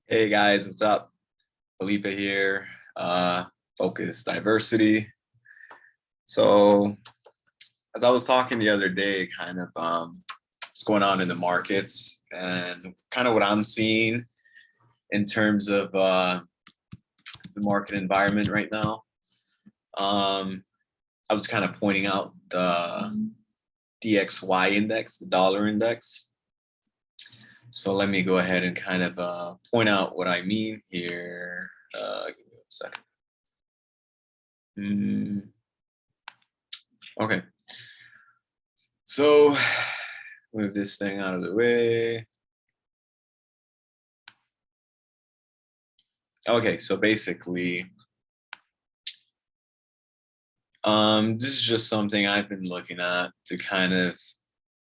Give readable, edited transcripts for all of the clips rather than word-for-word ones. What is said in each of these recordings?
Hey guys, what's up? Felipe here. Focus diversity. So, as I was talking the other day, kind of what's going on in the markets and kind of what I'm seeing in terms of the market environment right now. I was kind of pointing out the DXY index, the dollar index. So let me go ahead and kind of point out what I mean here. Give me 1 second. Okay. So move this thing out of the way. Okay, so basically, this is just something I've been looking at to kind of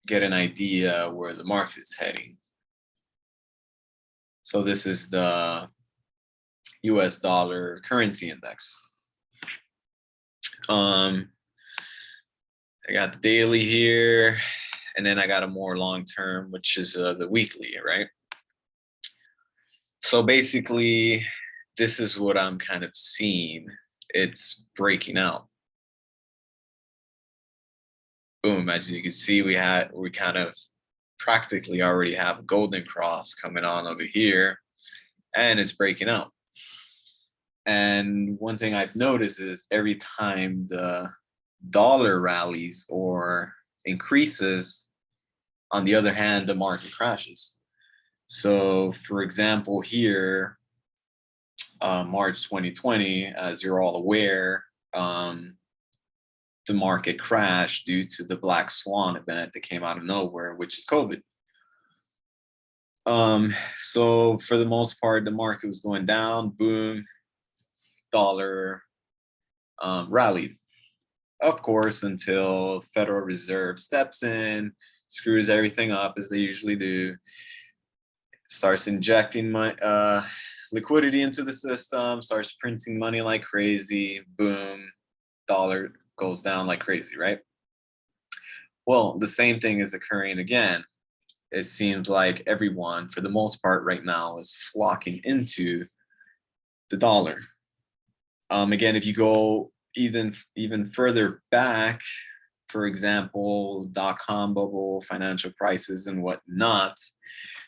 get an idea where the market is heading. So this is the US dollar currency index. I got the daily here, and then I got a more long term, which is the weekly, right? So basically, this is what I'm kind of seeing. It's breaking out. Boom, as you can see, we kind of practically already have a golden cross coming on over here, and it's breaking out. And one thing I've noticed is every time the dollar rallies or increases, on the other hand, the market crashes. So, for example, here, March 2020, as you're all aware, the market crashed due to the black swan event that came out of nowhere, which is COVID. So for the most part, the market was going down, boom, dollar rallied. Of course, until Federal Reserve steps in, screws everything up as they usually do, starts injecting liquidity into the system, starts printing money like crazy, boom, dollar goes down like crazy, right? Well, the same thing is occurring again. It seems like everyone, for the most part right now, is flocking into the dollar. Again, if you go even further back, for example, dot-com bubble, financial crisis and whatnot,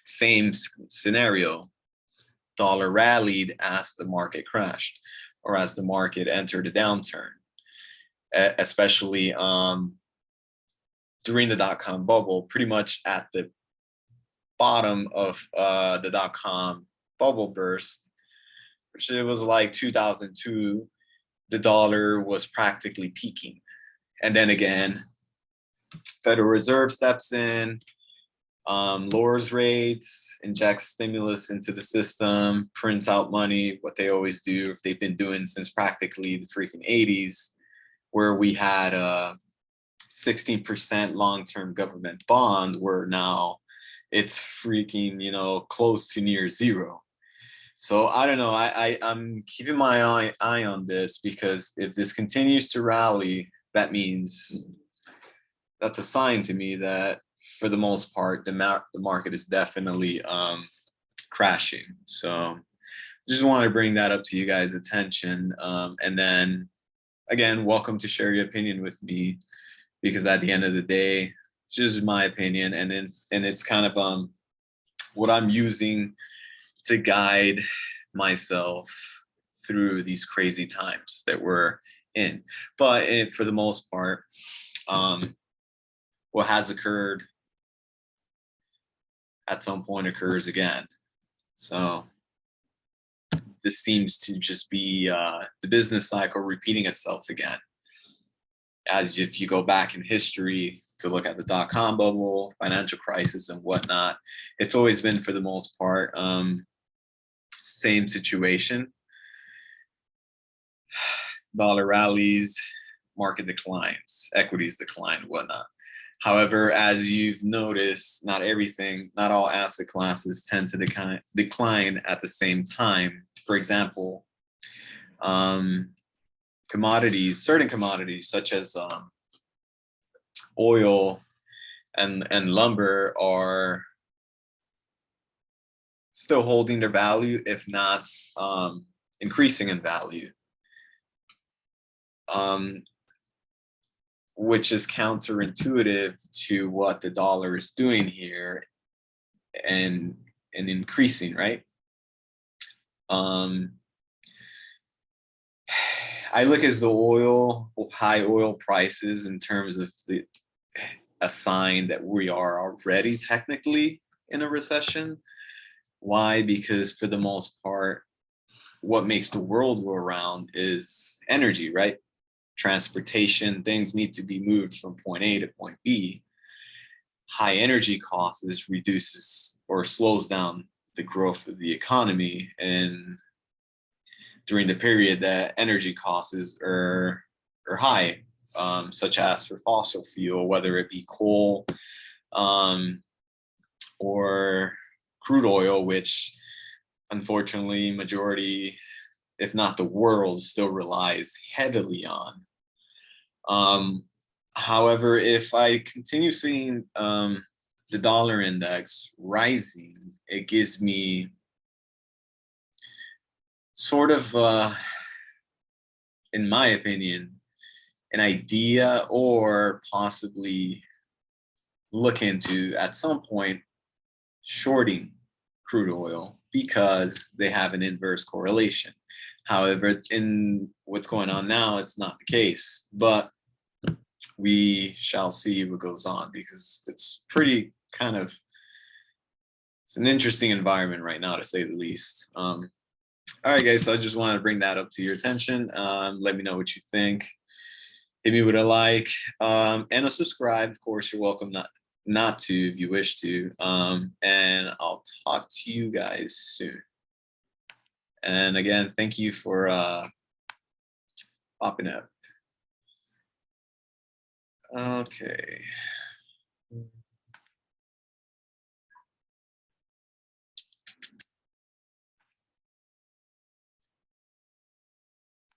same scenario. Dollar rallied as the market crashed or as the market entered a downturn, especially during the dot-com bubble, pretty much at the bottom of the dot-com bubble burst, which it was like 2002, the dollar was practically peaking. And then again, Federal Reserve steps in, lowers rates, injects stimulus into the system, prints out money, what they always do, if they've been doing since practically the freaking 80s, where we had a 16% long-term government bond, where now it's freaking, close to near zero. So I don't know. I'm keeping my eye on this, because if this continues to rally, that means that's a sign to me that for the most part, the market is definitely crashing. So just want to bring that up to you guys' attention. And then again, welcome to share your opinion with me, because at the end of the day, it's just my opinion, and it's kind of what I'm using to guide myself through these crazy times that we're in. But for the most part, what has occurred at some point occurs again. So this seems to just be the business cycle repeating itself again. As if you go back in history to look at the dot-com bubble, financial crisis and whatnot, it's always been, for the most part, same situation. Dollar rallies, market declines, equities decline, whatnot. However, as you've noticed, not all asset classes tend to decline at the same time. For example, certain commodities such as oil and lumber are still holding their value, if not increasing in value, which is counterintuitive to what the dollar is doing here and increasing, right? I look as the high oil prices in terms of a sign that we are already technically in a recession. Why? Because for the most part, what makes the world go around is energy, right? Transportation, things need to be moved from point A to point B. High energy costs reduces or slows down the growth of the economy, and during the period that energy costs are high, such as for fossil fuel, whether it be coal or crude oil, which unfortunately majority, if not the world, still relies heavily on. However, if I continue seeing the dollar index rising, it gives me sort of, in my opinion, an idea, or possibly look into at some point shorting crude oil because they have an inverse correlation. However, in what's going on now, it's not the case, but we shall see what goes on, because it's pretty kind of, it's an interesting environment right now, to say the least. All right, guys, so I just wanted to bring that up to your attention. Let me know what you think. Hit me with a like and a subscribe. Of course, you're welcome not to if you wish to. And I'll talk to you guys soon. And again, thank you for popping up. Okay.